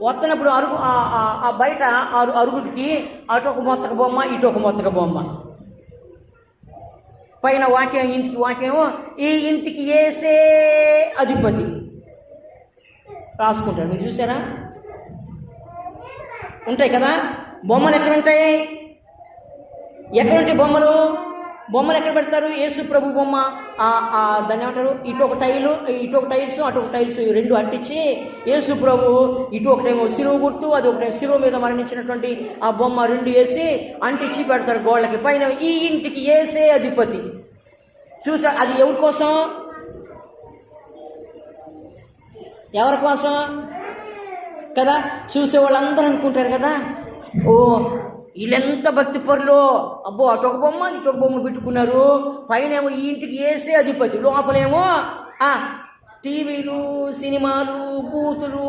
వస్తున్నప్పుడు ఆ బయట అరుగుడికి అటు ఒక మొత్తక బొమ్మ, ఇటు ఒక మొత్తక బొమ్మ. పైన వాక్యం, ఇంటికి వాక్యం, ఈ ఇంటికి యేసే అధిపతి రాసుకుంటారు. మీరు చూసారా? ఉంటాయి కదా బొమ్మలు. ఎక్కడ ఉంటాయి? ఎక్కడుంటాయి బొమ్మలు? బొమ్మలు ఎక్కడ పెడతారు? యేసు ప్రభు బొమ్మ దాన్ని ఏమంటారు, ఇటు ఒక టైల్స్ అటు ఒక టైల్స్ రెండు అంటించి యేసు ప్రభు ఇటు ఒకటేమో శిలువ గుర్తు, అది ఒకటేమో శిలువ మీద మరణించినటువంటి ఆ బొమ్మ రెండు వేసి అంటించి పెడతారు గోళ్ళకి. పైన ఈ ఇంటికి యేసే అధిపతి. చూసా? అది ఎవరి కోసం? ఎవరి కోసం కదా? చూసే వాళ్ళందరూ అనుకుంటారు కదా, ఓ వీళ్ళెంత భక్తి పరులు, అబ్బో అటొక బొమ్మ ఇటొక బొమ్మ పెట్టుకున్నారు, పైనేమో ఈ ఇంటికి యేసే అధిపతి, లోపలేమో టీవీలు, సినిమాలు, బూతులు,